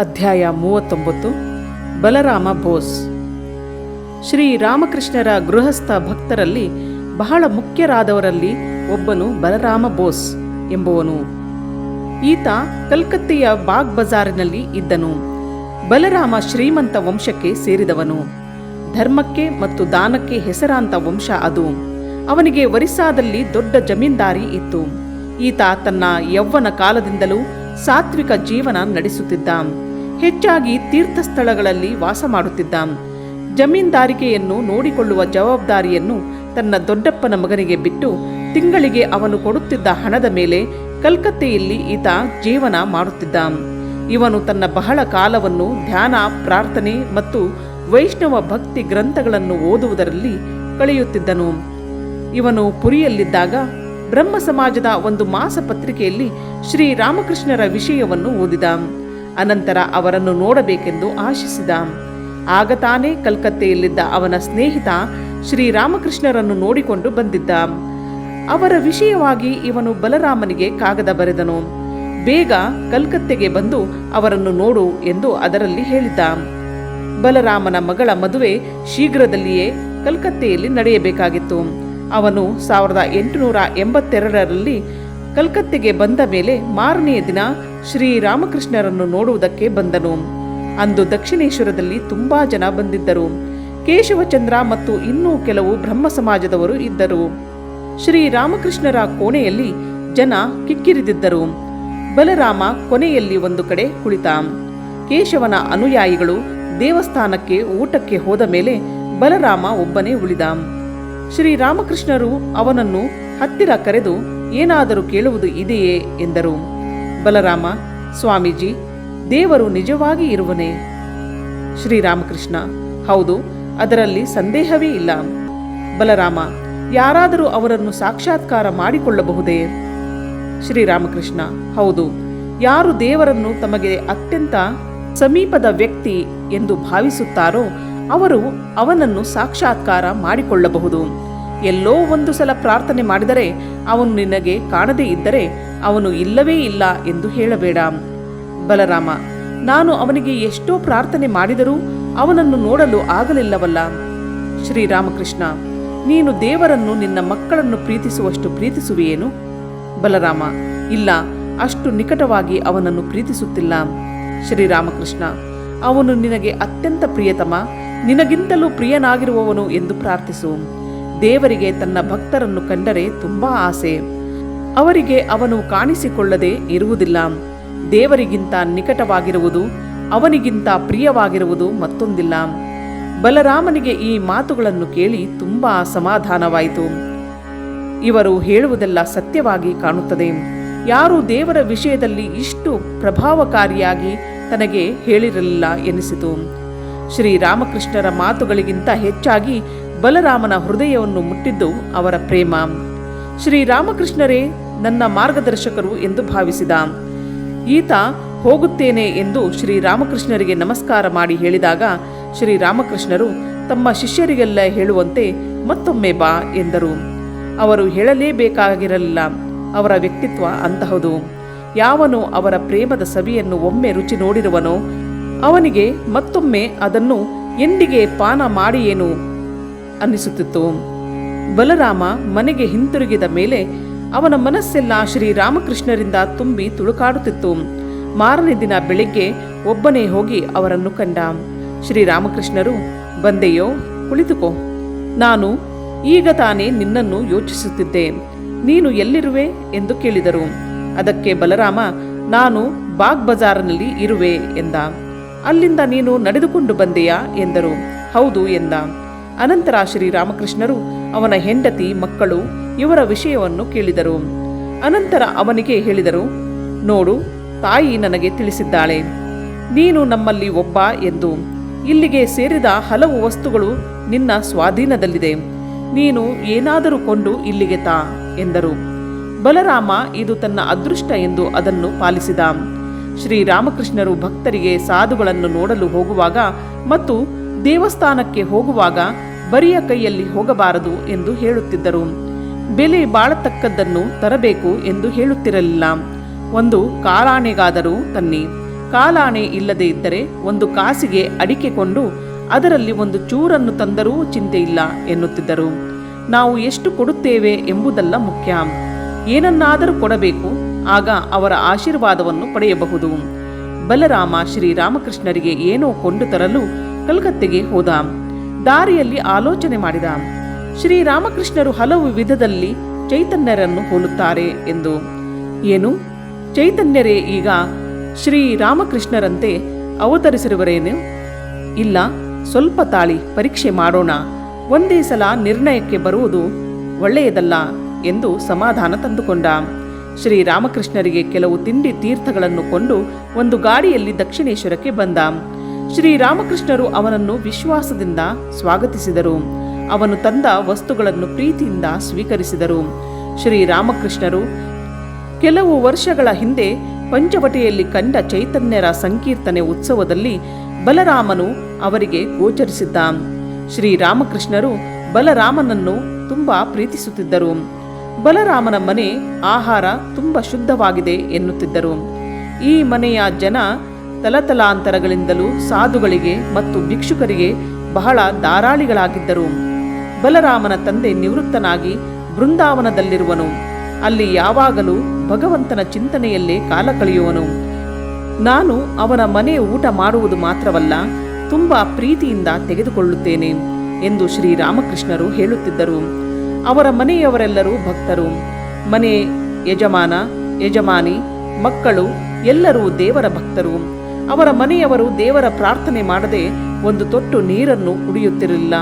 ಅಧ್ಯಾಯ 39 ಬಲರಾಮ ಬೋಸ್. ಶ್ರೀ ರಾಮಕೃಷ್ಣರ ಗೃಹಸ್ಥ ಭಕ್ತರಲ್ಲಿ ಬಹಳ ಮುಖ್ಯರಾದವರಲ್ಲಿ ಒಬ್ಬನು ಬಲರಾಮ ಬೋಸ್ ಎಂಬುವನು. ಈತ ಕಲ್ಕತ್ತೆಯ ಬಾಗ್ ಬಜಾರಿನಲ್ಲಿ ಇದ್ದನು. ಬಲರಾಮ ಶ್ರೀಮಂತ ವಂಶಕ್ಕೆ ಸೇರಿದವನು. ಧರ್ಮಕ್ಕೆ ಮತ್ತು ದಾನಕ್ಕೆ ಹೆಸರಾಂತ ವಂಶ ಅದು. ಅವನಿಗೆ ಒರಿಸ್ಸಾದಲ್ಲಿ ದೊಡ್ಡ ಜಮೀನ್ದಾರಿ ಇತ್ತು. ಈತ ತನ್ನ ಯೌವನ ಕಾಲದಿಂದಲೂ ಸಾತ್ವಿಕ ಜೀವನ ನಡೆಸುತ್ತಿದ್ದ. ಹೆಚ್ಚಾಗಿ ತೀರ್ಥಸ್ಥಳಗಳಲ್ಲಿ ವಾಸ ಮಾಡುತ್ತಿದ್ದ. ಜಮೀನ್ದಾರಿಕೆಯನ್ನು ನೋಡಿಕೊಳ್ಳುವ ಜವಾಬ್ದಾರಿಯನ್ನು ತನ್ನ ದೊಡ್ಡಪ್ಪನ ಮಗನಿಗೆ ಬಿಟ್ಟು ತಿಂಗಳಿಗೆ ಅವನು ಕೊಡುತ್ತಿದ್ದ ಹಣದ ಮೇಲೆ ಕಲ್ಕತ್ತೆಯಲ್ಲಿ ಈತ ಜೀವನ ಮಾಡುತ್ತಿದ್ದ. ಇವನು ತನ್ನ ಬಹಳ ಕಾಲವನ್ನು ಧ್ಯಾನ, ಪ್ರಾರ್ಥನೆ ಮತ್ತು ವೈಷ್ಣವ ಭಕ್ತಿ ಗ್ರಂಥಗಳನ್ನು ಓದುವುದರಲ್ಲಿ ಕಳೆಯುತ್ತಿದ್ದನು. ಇವನು ಪುರಿಯಲ್ಲಿದ್ದಾಗ ಬ್ರಹ್ಮ ಸಮಾಜದ ಒಂದು ಮಾಸ ಪತ್ರಿಕೆಯಲ್ಲಿ ಶ್ರೀ ರಾಮಕೃಷ್ಣರ ವಿಷಯವನ್ನು ಓದಿದ. ಅನಂತರ ಅವರನ್ನು ನೋಡಬೇಕೆಂದು ಆಶಿಸಿದ. ಆಗ ತಾನೇ ಕಲ್ಕತ್ತೆಯಲ್ಲಿದ್ದ ಅವನ ಸ್ನೇಹಿತ ಶ್ರೀ ರಾಮಕೃಷ್ಣರನ್ನು ನೋಡಿಕೊಂಡು ಬಂದಿದ್ದ. ಅವರ ವಿಷಯವಾಗಿ ಇವನು ಬಲರಾಮನಿಗೆ ಕಾಗದ ಬರೆದನು. ಬೇಗ ಕಲ್ಕತ್ತೆಗೆ ಬಂದು ಅವರನ್ನು ನೋಡು ಎಂದು ಅದರಲ್ಲಿ ಹೇಳಿದ್ದ. ಬಲರಾಮನ ಮಗಳ ಮದುವೆ ಶೀಘ್ರದಲ್ಲಿಯೇ ಕಲ್ಕತ್ತೆಯಲ್ಲಿ ನಡೆಯಬೇಕಾಗಿತ್ತು. ಅವನು 1882ರಲ್ಲಿ ಕಲ್ಕತ್ತೆಗೆ ಬಂದ ಮೇಲೆ ಮಾರನೆಯ ದಿನ ಶ್ರೀ ರಾಮಕೃಷ್ಣರನ್ನು ನೋಡುವುದಕ್ಕೆ ಬಂದನು. ಅಂದು ದಕ್ಷಿಣೇಶ್ವರದಲ್ಲಿ ತುಂಬಾ ಜನ ಬಂದಿದ್ದರು. ಕೇಶವಚಂದ್ರ ಮತ್ತು ಇನ್ನೂ ಕೆಲವು ಬ್ರಹ್ಮ ಸಮಾಜದವರು ಇದ್ದರು. ಶ್ರೀ ರಾಮಕೃಷ್ಣರ ಕೋಣೆಯಲ್ಲಿ ಜನ ಕಿಕ್ಕಿರಿದಿದ್ದರು. ಬಲರಾಮ ಕೊನೆಯಲ್ಲಿ ಒಂದು ಕಡೆ ಕುಳಿತ. ಕೇಶವನ ಅನುಯಾಯಿಗಳು ದೇವಸ್ಥಾನಕ್ಕೆ ಊಟಕ್ಕೆ ಹೋದ ಮೇಲೆ ಬಲರಾಮ ಒಬ್ಬನೇ ಉಳಿದ. ಶ್ರೀ ರಾಮಕೃಷ್ಣರು ಅವನನ್ನು ಹತ್ತಿರ ಕರೆದು ಏನಾದರೂ ಕೇಳುವುದು ಇದೆಯೇ ಎಂದರು. ಬಲರಾಮ, ಸ್ವಾಮೀಜಿ, ದೇವರು ನಿಜವಾಗಿ ಇರುವನೇ? ಶ್ರೀರಾಮಕೃಷ್ಣ, ಹೌದು, ಅದರಲ್ಲಿ ಸಂದೇಹವೇ ಇಲ್ಲ. ಬಲರಾಮ, ಯಾರಾದರೂ ಅವರನ್ನು ಸಾಕ್ಷಾತ್ಕಾರ ಮಾಡಿಕೊಳ್ಳಬಹುದೇ? ಶ್ರೀರಾಮಕೃಷ್ಣ, ಹೌದು. ಯಾರು ದೇವರನ್ನು ತಮಗೆ ಅತ್ಯಂತ ಸಮೀಪದ ವ್ಯಕ್ತಿ ಎಂದು ಭಾವಿಸುತ್ತಾರೋ ಅವರು ಅವನನ್ನು ಸಾಕ್ಷಾತ್ಕಾರ ಮಾಡಿಕೊಳ್ಳಬಹುದು. ಎಲ್ಲೋ ಒಂದು ಸಲ ಪ್ರಾರ್ಥನೆ ಮಾಡಿದರೆ ಅವನು ನಿನಗೆ ಕಾಣದೇ ಇದ್ದರೆ ಅವನು ಇಲ್ಲವೇ ಇಲ್ಲ ಎಂದು ಹೇಳಬೇಡ. ಬಲರಾಮ, ನಾನು ಅವನಿಗೆ ಎಷ್ಟೋ ಪ್ರಾರ್ಥನೆ ಮಾಡಿದರೂ ಅವನನ್ನು ನೋಡಲು ಆಗಲಿಲ್ಲವಲ್ಲ. ಶ್ರೀರಾಮಕೃಷ್ಣ, ನೀನು ದೇವರನ್ನು ನಿನ್ನ ಮಕ್ಕಳನ್ನು ಪ್ರೀತಿಸುವಷ್ಟು ಪ್ರೀತಿಸುವೆಯೇನು? ಬಲರಾಮ, ಇಲ್ಲ, ಅಷ್ಟು ನಿಕಟವಾಗಿ ಅವನನ್ನು ಪ್ರೀತಿಸುತ್ತಿಲ್ಲ. ಶ್ರೀರಾಮಕೃಷ್ಣ, ಅವನು ನಿನಗೆ ಅತ್ಯಂತ ಪ್ರಿಯತಮ, ನಿನಗಿಂತಲೂ ಪ್ರಿಯನಾಗಿರುವವನು ಎಂದು ಪ್ರಾರ್ಥಿಸು. ದೇವರಿಗೆ ತನ್ನ ಭಕ್ತರನ್ನು ಕಂಡರೆ ತುಂಬಾ ಆಸೆ. ಅವರಿಗೆ ಅವನು ಕಾಣಿಸಿಕೊಳ್ಳದೆ ಇರುವುದಿಲ್ಲ. ದೇವರಿಗಿಂತ ನಿಕಟವಾಗಿರುವುದು, ಅವನಿಗಿಂತ ಪ್ರಿಯವಾಗಿರುವುದು ಮತ್ತೊಂದಿಲ್ಲ. ಬಲರಾಮನಿಗೆ ಈ ಮಾತುಗಳನ್ನು ಕೇಳಿ ತುಂಬಾ ಸಮಾಧಾನವಾಯಿತು. ಇವರು ಹೇಳುವುದೆಲ್ಲ ಸತ್ಯವಾಗಿ ಕಾಣುತ್ತದೆ. ಯಾರೂ ದೇವರ ವಿಷಯದಲ್ಲಿ ಇಷ್ಟು ಪ್ರಭಾವಕಾರಿಯಾಗಿ ತನಗೆ ಹೇಳಿರಲಿಲ್ಲ ಎನಿಸಿತು. ಶ್ರೀರಾಮಕೃಷ್ಣರ ಮಾತುಗಳಿಗಿಂತ ಹೆಚ್ಚಾಗಿ ಬಲರಾಮನ ಹೃದಯವನ್ನು ಮುಟ್ಟಿದ್ದು ಅವರ ಪ್ರೇಮ. ಶ್ರೀರಾಮಕೃಷ್ಣರೇ ನನ್ನ ಮಾರ್ಗದರ್ಶಕರು ಎಂದು ಭಾವಿಸಿದ. ಈತ ಹೋಗುತ್ತೇನೆ ಎಂದು ಶ್ರೀರಾಮಕೃಷ್ಣರಿಗೆ ನಮಸ್ಕಾರ ಮಾಡಿ ಹೇಳಿದಾಗ ಶ್ರೀರಾಮಕೃಷ್ಣರು ತಮ್ಮ ಶಿಷ್ಯರಿಗೆಲ್ಲ ಹೇಳುವಂತೆ ಮತ್ತೊಮ್ಮೆ ಬಾ ಎಂದರು. ಅವರು ಹೇಳಲೇಬೇಕಾಗಿರಲಿಲ್ಲ. ಅವರ ವ್ಯಕ್ತಿತ್ವ ಅಂತಹದು. ಯಾವನು ಅವರ ಪ್ರೇಮದ ಸವಿಯನ್ನು ಒಮ್ಮೆ ರುಚಿ ನೋಡಿರುವನೋ ಅವನಿಗೆ ಮತ್ತೊಮ್ಮೆ ಅದನ್ನು ಎಂದಿಗೆ ಪಾನ ಮಾಡಿಯೇನು ಅನ್ನಿಸುತ್ತಿತ್ತು. ಬಲರಾಮ ಮನೆಗೆ ಹಿಂತಿರುಗಿದ ಮೇಲೆ ಅವನ ಮನಸ್ಸೆಲ್ಲ ಶ್ರೀರಾಮಕೃಷ್ಣರಿಂದ ತುಂಬಿ ತುಳುಕಾಡುತ್ತಿತ್ತು. ಮಾರನೇ ದಿನ ಬೆಳಿಗ್ಗೆ ಒಬ್ಬನೇ ಹೋಗಿ ಅವರನ್ನು ಕಂಡ. ಶ್ರೀರಾಮಕೃಷ್ಣರು, ಬಂದೆಯೋ? ಕುಳಿತುಕೋ. ನಾನು ಈಗ ತಾನೇ ನಿನ್ನನ್ನು ಯೋಚಿಸುತ್ತಿದ್ದೆ. ನೀನು ಎಲ್ಲಿರುವೆ ಎಂದು ಕೇಳಿದರು. ಅದಕ್ಕೆ ಬಲರಾಮ, ನಾನು ಬಾಗ್ ಬಜಾರ್ನಲ್ಲಿ ಇರುವೆ ಎಂದ. ಅಲ್ಲಿಂದ ನೀನು ನಡೆದುಕೊಂಡು ಬಂದೆಯಾ ಎಂದರು. ಹೌದು ಎಂದ. ಅನಂತರ ಶ್ರೀರಾಮಕೃಷ್ಣರು ಅವನ ಹೆಂಡತಿ, ಮಕ್ಕಳು ಇವರ ವಿಷಯವನ್ನು ಕೇಳಿದರು. ಅನಂತರ ಅವನಿಗೆ ಹೇಳಿದರು, ನೋಡು, ತಾಯಿ ನನಗೆ ತಿಳಿಸಿದ್ದಾಳೆ, ನೀನು ನಮ್ಮಲ್ಲಿ ಒಬ್ಬ ಎಂದು. ಇಲ್ಲಿಗೆ ಸೇರಿದ ಹಲವು ವಸ್ತುಗಳು ನಿನ್ನ ಸ್ವಾಧೀನದಲ್ಲಿದೆ. ನೀನು ಏನಾದರೂ ಕೊಂಡು ಇಲ್ಲಿಗೆ ತಾ ಎಂದರು. ಬಲರಾಮ ಇದು ತನ್ನ ಅದೃಷ್ಟ ಎಂದು ಅದನ್ನು ಪಾಲಿಸಿದ. ಶ್ರೀರಾಮಕೃಷ್ಣರು ಭಕ್ತರಿಗೆ ಸಾಧುಗಳನ್ನು ನೋಡಲು ಹೋಗುವಾಗ ಮತ್ತು ದೇವಸ್ಥಾನಕ್ಕೆ ಹೋಗುವಾಗ ಬರಿಯ ಕೈಯಲ್ಲಿ ಹೋಗಬಾರದು ಎಂದು ಹೇಳುತ್ತಿದ್ದರು. ಬೆಲೆ ಬಾಳತಕ್ಕದ್ದನ್ನು ತರಬೇಕು ಎಂದು ಹೇಳುತ್ತಿರಲಿಲ್ಲ. ಒಂದು ಕಾರಾಣೆಗಾದರೂ ತನ್ನಿ, ಕಾಲಾಣೆ ಇಲ್ಲದೆ ಇದ್ದರೆ ಒಂದು ಕಾಸಿಗೆ ಅಡಿಕೆ ಕೊಂಡು ಅದರಲ್ಲಿ ಒಂದು ಚೂರನ್ನು ತಂದರೂ ಚಿಂತೆಯಿಲ್ಲ ಎನ್ನುತ್ತಿದ್ದರು. ನಾವು ಎಷ್ಟು ಕೊಡುತ್ತೇವೆ ಎಂಬುದಲ್ಲ ಮುಖ್ಯ, ಏನನ್ನಾದರೂ ಕೊಡಬೇಕು, ಆಗ ಅವರ ಆಶೀರ್ವಾದವನ್ನು ಪಡೆಯಬಹುದು. ಬಲರಾಮ ಶ್ರೀರಾಮಕೃಷ್ಣರಿಗೆ ಏನೋ ಕೊಂಡು ತರಲು ಕಲ್ಕತ್ತೆಗೆ ಹೋದ. ದಾರಿಯಲ್ಲಿ ಆಲೋಚನೆ ಮಾಡಿದ. ಶ್ರೀರಾಮಕೃಷ್ಣರು ಹಲವು ವಿಧದಲ್ಲಿ ಚೈತನ್ಯರನ್ನು ಹೋಲುತ್ತಾರೆ ಎಂದು. ಏನು, ಚೈತನ್ಯರೇ ಈಗ ಶ್ರೀರಾಮಕೃಷ್ಣರಂತೆ ಅವತರಿಸಿರುವರೇನು? ಇಲ್ಲ, ಸ್ವಲ್ಪ ತಾಳಿ, ಪರೀಕ್ಷೆ ಮಾಡೋಣ. ಒಂದೇ ಸಲ ನಿರ್ಣಯಕ್ಕೆ ಬರುವುದು ಒಳ್ಳೆಯದಲ್ಲ ಎಂದು ಸಮಾಧಾನ ತಂದುಕೊಂಡ. ಶ್ರೀರಾಮಕೃಷ್ಣರಿಗೆ ಕೆಲವು ತಿಂಡಿ ತೀರ್ಥಗಳನ್ನು ಕೊಂಡು ಒಂದು ಗಾಡಿಯಲ್ಲಿ ದಕ್ಷಿಣೇಶ್ವರಕ್ಕೆ ಬಂದ. ಶ್ರೀರಾಮಕೃಷ್ಣರು ಅವನನ್ನು ವಿಶ್ವಾಸದಿಂದ ಸ್ವಾಗತಿಸಿದರು. ಅವನು ತಂದ ವಸ್ತುಗಳನ್ನು ಪ್ರೀತಿಯಿಂದ ಸ್ವೀಕರಿಸಿದರು. ಶ್ರೀರಾಮಕೃಷ್ಣರು ಕೆಲವು ವರ್ಷಗಳ ಹಿಂದೆ ಪಂಚವಟಿಯಲ್ಲಿ ಕಂಡ ಚೈತನ್ಯರ ಸಂಕೀರ್ತನೆ ಉತ್ಸವದಲ್ಲಿ ಬಲರಾಮನು ಅವರಿಗೆ ಗೋಚರಿಸಿದ್ದ. ಶ್ರೀರಾಮಕೃಷ್ಣರು ಬಲರಾಮನನ್ನು ತುಂಬಾ ಪ್ರೀತಿಸುತ್ತಿದ್ದರು. ಬಲರಾಮನ ಮನೆ ಆಹಾರ ತುಂಬ ಶುದ್ಧವಾಗಿದೆ ಎನ್ನುತ್ತಿದ್ದರು. ಈ ಮನೆಯ ಜನ ತಲತಲಾಂತರಗಳಿಂದಲೂ ಸಾಧುಗಳಿಗೆ ಮತ್ತು ಭಿಕ್ಷುಕರಿಗೆ ಬಹಳ ಧಾರಾಳಿಗಳಾಗಿದ್ದರು. ಬಲರಾಮನ ತಂದೆ ನಿವೃತ್ತನಾಗಿ ಬೃಂದಾವನದಲ್ಲಿರುವನು. ಅಲ್ಲಿ ಯಾವಾಗಲೂ ಭಗವಂತನ ಚಿಂತನೆಯಲ್ಲೇ ಕಾಲ ಕಳೆಯುವನು. ನಾನು ಅವನ ಮನೆ ಊಟ ಮಾಡುವುದು ಮಾತ್ರವಲ್ಲ, ತುಂಬ ಪ್ರೀತಿಯಿಂದ ತೆಗೆದುಕೊಳ್ಳುತ್ತೇನೆ ಎಂದು ಶ್ರೀರಾಮಕೃಷ್ಣರು ಹೇಳುತ್ತಿದ್ದರು. ಅವರ ಮನೆಯವರೆಲ್ಲರೂ ಭಕ್ತರು. ಮನೆ ಯಜಮಾನ, ಯಜಮಾನಿ, ಮಕ್ಕಳು ಎಲ್ಲರೂ ದೇವರ ಭಕ್ತರು. ಅವರ ಮನೆಯವರು ದೇವರ ಪ್ರಾರ್ಥನೆ ಮಾಡದೆ ಒಂದು ತೊಟ್ಟು ನೀರನ್ನು ಕುಡಿಯುತ್ತಿರಲಿಲ್ಲ.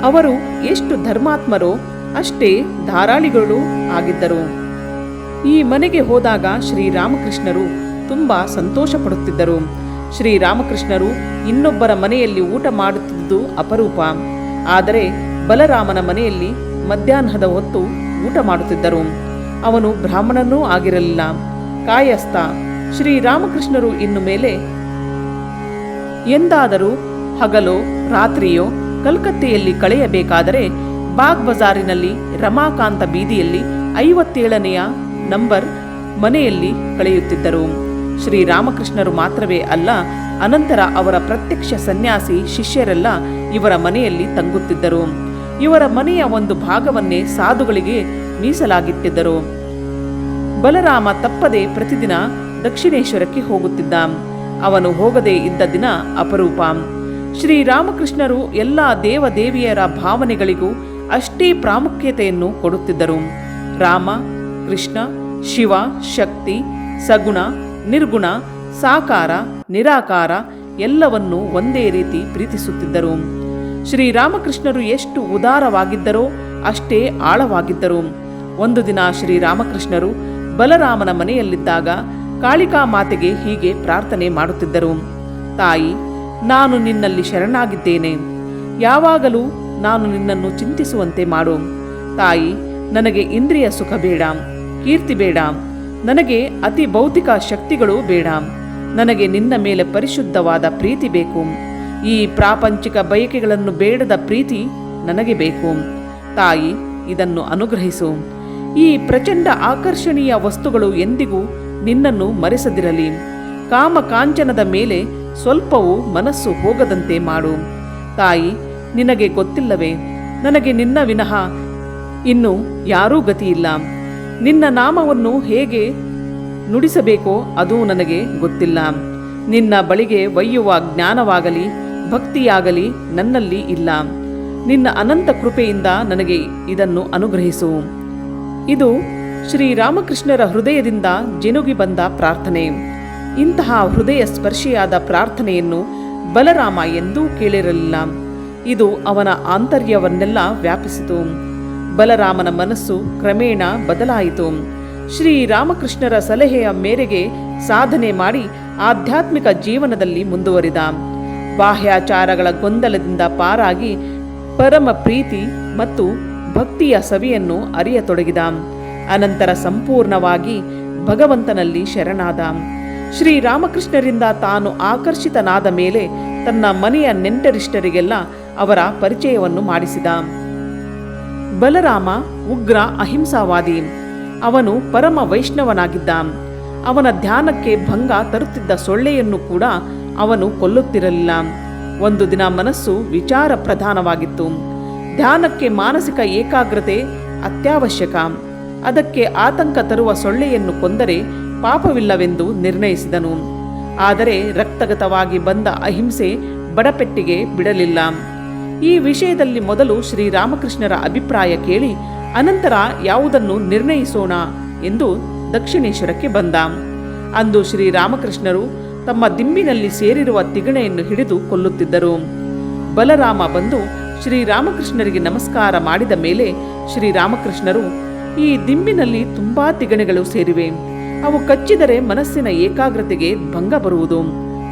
ಅವರು ಎಷ್ಟು ಧರ್ಮಾತ್ಮರೋ ಅಷ್ಟೇ ಧಾರಾಳಿಗಳೂ ಆಗಿದ್ದರು. ಈ ಮನೆಗೆ ಹೋದಾಗ ಶ್ರೀರಾಮಕೃಷ್ಣರು ತುಂಬ ಸಂತೋಷ ಪಡುತ್ತಿದ್ದರು. ಶ್ರೀರಾಮಕೃಷ್ಣರು ಇನ್ನೊಬ್ಬರ ಮನೆಯಲ್ಲಿ ಊಟ ಮಾಡುತ್ತಿದ್ದುದು ಅಪರೂಪ. ಆದರೆ ಬಲರಾಮನ ಮನೆಯಲ್ಲಿ ಮಧ್ಯಾಹ್ನದ ಹೊತ್ತು ಊಟ ಮಾಡುತ್ತಿದ್ದರು. ಅವನು ಬ್ರಾಹ್ಮಣನೂ ಆಗಿರಲಿಲ್ಲ, ಕಾಯಸ್ಥ. ಶ್ರೀರಾಮಕೃಷ್ಣರು ಇನ್ನು ಮೇಲೆ ಎಂದಾದರೂ ಹಗಲೋ ರಾತ್ರಿಯೋ ಕಲ್ಕತ್ತೆಯಲ್ಲಿ ಕಳೆಯಬೇಕಾದರೆ ಬಾಗ್ ಬಜಾರಿನಲ್ಲಿ ರಮಾಕಾಂತ ಬೀದಿಯಲ್ಲಿ 57ನೇ ನಂಬರ್ ಮನೆಯಲ್ಲಿ ಕಳೆಯುತ್ತಿದ್ದರು. ಶ್ರೀರಾಮಕೃಷ್ಣರು ಮಾತ್ರವೇ ಅಲ್ಲ, ಅನಂತರ ಅವರ ಪ್ರತ್ಯಕ್ಷ ಸನ್ಯಾಸಿ ಶಿಷ್ಯರೆಲ್ಲ ಇವರ ಮನೆಯಲ್ಲಿ ತಂಗುತ್ತಿದ್ದರು. ಇವರ ಮನೆಯ ಒಂದು ಭಾಗವನ್ನೇ ಸಾಧುಗಳಿಗೆ ಮೀಸಲಾಗಿಟ್ಟಿದ್ದರು. ಬಲರಾಮ ತಪ್ಪದೆ ಪ್ರತಿದಿನ ದಕ್ಷಿಣೇಶ್ವರಕ್ಕೆ ಹೋಗುತ್ತಿದ್ದ. ಅವನು ಹೋಗದೇ ಇದ್ದ ದಿನ ಅಪರೂಪ. ಶ್ರೀರಾಮಕೃಷ್ಣರು ಎಲ್ಲ ದೇವದೇವಿಯರ ಭಾವನೆಗಳಿಗೂ ಅಷ್ಟೇ ಪ್ರಾಮುಖ್ಯತೆಯನ್ನು ಕೊಡುತ್ತಿದ್ದರು. ರಾಮ, ಕೃಷ್ಣ, ಶಿವ, ಶಕ್ತಿ, ಸಗುಣ, ನಿರ್ಗುಣ, ಸಾಕಾರ, ನಿರಾಕಾರ ಎಲ್ಲವನ್ನೂ ಒಂದೇ ರೀತಿ ಪ್ರೀತಿಸುತ್ತಿದ್ದರು. ಶ್ರೀರಾಮಕೃಷ್ಣರು ಎಷ್ಟು ಉದಾರವಾಗಿದ್ದರೋ ಅಷ್ಟೇ ಆಳವಾಗಿದ್ದರು. ಒಂದು ದಿನ ಶ್ರೀರಾಮಕೃಷ್ಣರು ಬಲರಾಮನ ಮನೆಯಲ್ಲಿದ್ದಾಗ ಕಾಳಿಕಾ ಮಾತೆಗೆ ಹೀಗೆ ಪ್ರಾರ್ಥನೆ ಮಾಡುತ್ತಿದ್ದರು. ತಾಯಿ, ನಾನು ನಿನ್ನಲ್ಲಿ ಶರಣಾಗಿದ್ದೇನೆ. ಯಾವಾಗಲೂ ನಾನು ನಿನ್ನನ್ನು ಚಿಂತಿಸುವಂತೆ ಮಾಡು. ತಾಯಿ, ನನಗೆ ಇಂದ್ರಿಯ ಸುಖ ಬೇಡ, ಕೀರ್ತಿ ಬೇಡ, ನನಗೆ ಅತಿ ಭೌತಿಕ ಶಕ್ತಿಗಳು ಬೇಡ. ನನಗೆ ನಿನ್ನ ಮೇಲೆ ಪರಿಶುದ್ಧವಾದ ಪ್ರೀತಿ ಬೇಕು. ಈ ಪ್ರಾಪಂಚಿಕ ಬಯಕೆಗಳನ್ನು ಬೇಡದ ಪ್ರೀತಿ ನನಗೆ ಬೇಕು. ತಾಯಿ, ಇದನ್ನು ಅನುಗ್ರಹಿಸು. ಈ ಪ್ರಚಂಡ ಆಕರ್ಷಣೀಯ ವಸ್ತುಗಳು ಎಂದಿಗೂ ನಿನ್ನನ್ನು ಮರೆಸದಿರಲಿ. ಕಾಮ ಕಾಂಚನದ ಮೇಲೆ ಸ್ವಲ್ಪವೂ ಮನಸ್ಸು ಹೋಗದಂತೆ ಮಾಡು. ತಾಯಿ, ನಿನಗೆ ಗೊತ್ತಿಲ್ಲವೇ, ನನಗೆ ನಿನ್ನ ವಿನಃ ಇನ್ನು ಯಾರೂ ಗತಿಯಿಲ್ಲ. ನಿನ್ನ ನಾಮವನ್ನು ಹೇಗೆ ನುಡಿಸಬೇಕೋ ಅದು ನನಗೆ ಗೊತ್ತಿಲ್ಲ. ನಿನ್ನ ಬಳಿಗೆ ಒಯ್ಯುವ ಜ್ಞಾನವಾಗಲಿ ಭಕ್ತಿಯಾಗಲಿ ನನ್ನಲ್ಲಿ ಇಲ್ಲ. ನಿನ್ನ ಅನಂತ ಕೃಪೆಯಿಂದ ನನಗೆ ಇದನ್ನು ಅನುಗ್ರಹಿಸು. ಇದು ಶ್ರೀರಾಮಕೃಷ್ಣರ ಹೃದಯದಿಂದ ಜಿನುಗಿ ಬಂದ ಪ್ರಾರ್ಥನೆ. ಇಂತಹ ಹೃದಯ ಸ್ಪರ್ಶಿಯಾದ ಪ್ರಾರ್ಥನೆಯನ್ನು ಬಲರಾಮ ಎಂದೂ ಕೇಳಿರಲಿಲ್ಲ. ಇದು ಅವನ ಆಂತರ್ಯವನ್ನೆಲ್ಲ ವ್ಯಾಪಿಸಿತು. ಬಲರಾಮನ ಮನಸ್ಸು ಕ್ರಮೇಣ ಬದಲಾಯಿತು. ಶ್ರೀರಾಮಕೃಷ್ಣರ ಸಲಹೆಯ ಮೇರೆಗೆ ಸಾಧನೆ ಮಾಡಿ ಆಧ್ಯಾತ್ಮಿಕ ಜೀವನದಲ್ಲಿ ಮುಂದುವರಿದ. ಬಾಹ್ಯಾಚಾರಗಳ ಗೊಂದಲದಿಂದ ಪಾರಾಗಿ ಪರಮ ಪ್ರೀತಿ ಮತ್ತು ಭಕ್ತಿಯ ಸವಿಯನ್ನು ಅರಿಯತೊಡಗಿದ. ಅನಂತರ ಸಂಪೂರ್ಣವಾಗಿ ಭಗವಂತನಲ್ಲಿ ಶರಣಾದ. ಶ್ರೀರಾಮಕೃಷ್ಣರಿಂದ ತಾನು ಆಕರ್ಷಿತನಾದ ಮೇಲೆ ತನ್ನ ಮನೆಯ ನೆಂಟರಿಷ್ಟರಿಗೆಲ್ಲ ಅವರ ಪರಿಚಯವನ್ನು ಮಾಡಿಸಿದ. ಬಲರಾಮ ಉಗ್ರ ಅಹಿಂಸಾವಾದಿ. ಅವನು ಪರಮ ವೈಷ್ಣವನಾಗಿದ್ದ. ಅವನ ಧ್ಯಾನಕ್ಕೆ ಭಂಗ ತರುತ್ತಿದ್ದ ಸೊಳ್ಳೆಯನ್ನು ಕೂಡ ಅವನು ಕೊಲ್ಲುತ್ತಿರಲಿಲ್ಲ. ಒಂದು ದಿನ ಮನಸ್ಸು ವಿಚಾರ ಪ್ರಧಾನವಾಗಿತ್ತು. ಧ್ಯಾನಕ್ಕೆ ಮಾನಸಿಕ ಏಕಾಗ್ರತೆ ಅತ್ಯವಶ್ಯಕ. ಅದಕ್ಕೆ ಆತಂಕ ತರುವ ಸೊಳ್ಳೆಯನ್ನು ಕೊಂದರೆ ಪಾಪವಿಲ್ಲವೆಂದು ನಿರ್ಣಯಿಸಿದನು. ಆದರೆ ರಕ್ತಗತವಾಗಿ ಬಂದ ಅಹಿಂಸೆ ಬಡಪೆಟ್ಟಿಗೆ ಬಿಡಲಿಲ್ಲ. ಈ ವಿಷಯದಲ್ಲಿ ಮೊದಲು ಶ್ರೀರಾಮಕೃಷ್ಣರ ಅಭಿಪ್ರಾಯ ಕೇಳಿ ಅನಂತರ ಯಾವುದನ್ನು ನಿರ್ಣಯಿಸೋಣ ಎಂದು ದಕ್ಷಿಣೇಶ್ವರಕ್ಕೆ ಬಂದ. ಅಂದು ಶ್ರೀರಾಮಕೃಷ್ಣರು ತಮ್ಮ ದಿಂಬಿನಲ್ಲಿ ಸೇರಿರುವ ತಿಗಣೆಯನ್ನು ಹಿಡಿದು ಕೊಲ್ಲುತ್ತಿದ್ದರು. ಬಲರಾಮ ಬಂದು ಶ್ರೀರಾಮಕೃಷ್ಣರಿಗೆ ನಮಸ್ಕಾರ ಮಾಡಿದ ಮೇಲೆ ಶ್ರೀರಾಮಕೃಷ್ಣರು, ಈ ದಿಂಬಿನಲ್ಲಿ ತುಂಬಾ ತಿಗಣೆಗಳು ಸೇರಿವೆ. ಅವು ಕಚ್ಚಿದರೆ ಮನಸ್ಸಿನ ಏಕಾಗ್ರತೆಗೆ ಭಂಗ ಬರುವುದು.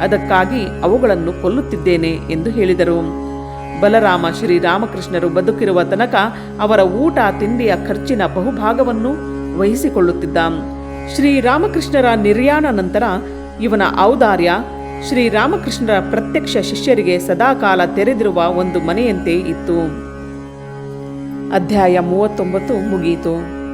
ಅದಕ್ಕಾಗಿ ಅವುಗಳನ್ನು ಕೊಲ್ಲುತ್ತಿದ್ದೇನೆ ಎಂದು ಹೇಳಿದರು. ಬಲರಾಮ ಶ್ರೀರಾಮಕೃಷ್ಣರು ಬದುಕಿರುವ ತನಕ ಅವರ ಊಟ ತಿಂಡಿಯ ಖರ್ಚಿನ ಬಹುಭಾಗವನ್ನು ವಹಿಸಿಕೊಳ್ಳುತ್ತಿದ್ದ. ಶ್ರೀರಾಮಕೃಷ್ಣರ ನಿರ್ಯಾಣ ನಂತರ ಇವನ ಔದಾರ್ಯ ಶ್ರೀರಾಮಕೃಷ್ಣರ ಪ್ರತ್ಯಕ್ಷ ಶಿಷ್ಯರಿಗೆ ಸದಾಕಾಲ ತೆರೆದಿರುವ ಒಂದು ಮನೆಯಂತೆ ಇತ್ತು. ಅಧ್ಯಾಯ 39 ಮುಗಿಯಿತು.